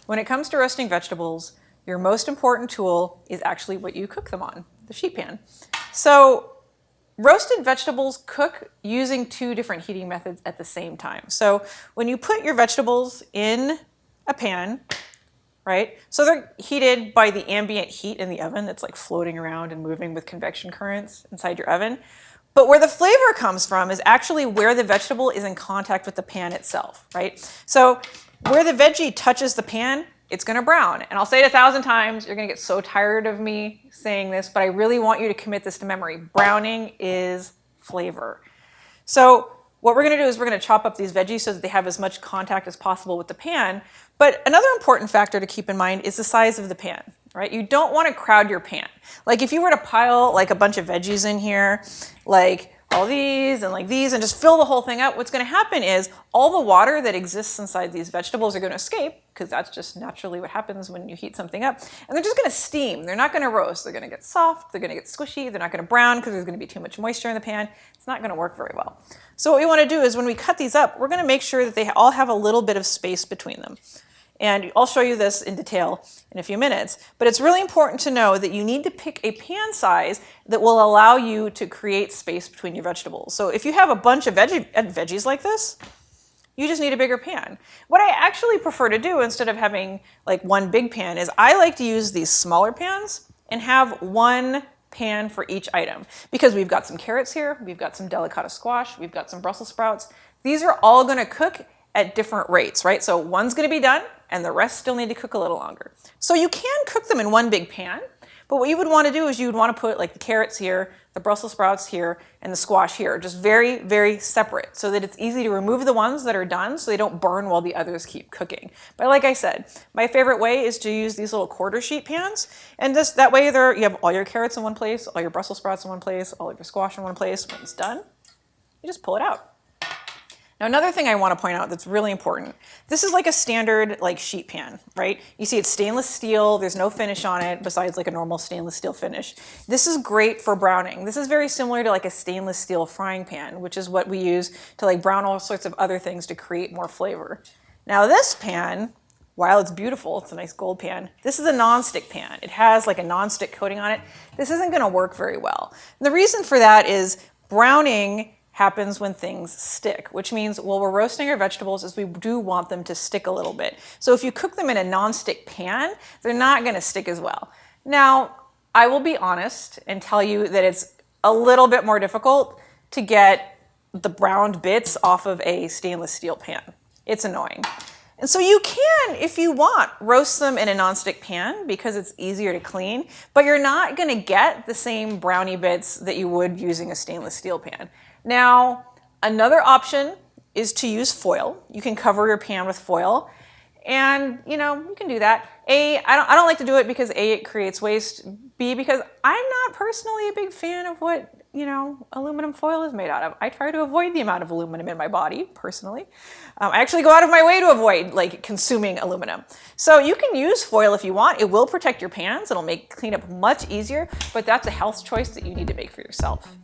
when it comes to roasting vegetables, your most important tool is actually what you cook them on, the sheet pan. So roasted vegetables cook using two different heating methods at the same time. So when you put your vegetables in a pan, right? So they're heated by the ambient heat in the oven that's like floating around and moving with convection currents inside your oven. But where the flavor comes from is actually where the vegetable is in contact with the pan itself, right? So where the veggie touches the pan, it's gonna brown. And I'll say it 1,000 times, you're gonna get so tired of me saying this, but I really want you to commit this to memory. Browning is flavor. So what we're gonna do is we're gonna chop up these veggies so that they have as much contact as possible with the pan. But another important factor to keep in mind is the size of the pan, right? You don't wanna crowd your pan. Like if you were to pile like a bunch of veggies in here, like all these and like these, and just fill the whole thing up, what's gonna happen is all the water that exists inside these vegetables are gonna escape, because that's just naturally what happens when you heat something up, and they're just gonna steam. They're not gonna roast. They're gonna get soft, they're gonna get squishy, they're not gonna brown because there's gonna be too much moisture in the pan. It's not gonna work very well. So what we wanna do is when we cut these up, we're gonna make sure that they all have a little bit of space between them. And I'll show you this in detail in a few minutes, but it's really important to know that you need to pick a pan size that will allow you to create space between your vegetables. So if you have a bunch of veggies like this, you just need a bigger pan. What I actually prefer to do instead of having like one big pan is I like to use these smaller pans and have one pan for each item, because we've got some carrots here, we've got some delicata squash, we've got some Brussels sprouts. These are all gonna cook at different rates, right? So one's gonna be done and the rest still need to cook a little longer. So you can cook them in one big pan, but what you would wanna do is you would wanna put like the carrots here, the Brussels sprouts here, and the squash here, just very, very separate so that it's easy to remove the ones that are done so they don't burn while the others keep cooking. But like I said, my favorite way is to use these little quarter sheet pans, and that way you have all your carrots in one place, all your Brussels sprouts in one place, all of your squash in one place. When it's done, you just pull it out. Now, another thing I want to point out that's really important, this is like a standard like sheet pan, right? You see it's stainless steel, there's no finish on it besides like a normal stainless steel finish. This is great for browning. This is very similar to like a stainless steel frying pan, which is what we use to like brown all sorts of other things to create more flavor. Now this pan, while it's beautiful, it's a nice gold pan, this is a non-stick pan. It has like a non-stick coating on it. This isn't gonna work very well. And the reason for that is browning happens when things stick, which means while we're roasting our vegetables is we do want them to stick a little bit. So if you cook them in a non-stick pan, they're not gonna stick as well. Now, I will be honest and tell you that it's a little bit more difficult to get the browned bits off of a stainless steel pan. It's annoying. And so you can, if you want, roast them in a non-stick pan because it's easier to clean, but you're not gonna get the same brownie bits that you would using a stainless steel pan. Now, another option is to use foil. You can cover your pan with foil, and you can do that. I don't like to do it because A, it creates waste. B, because I'm not personally a big fan of what aluminum foil is made out of. I try to avoid the amount of aluminum in my body personally. I actually go out of my way to avoid like consuming aluminum. So you can use foil if you want. It will protect your pans. It'll make cleanup much easier, but that's a health choice that you need to make for yourself.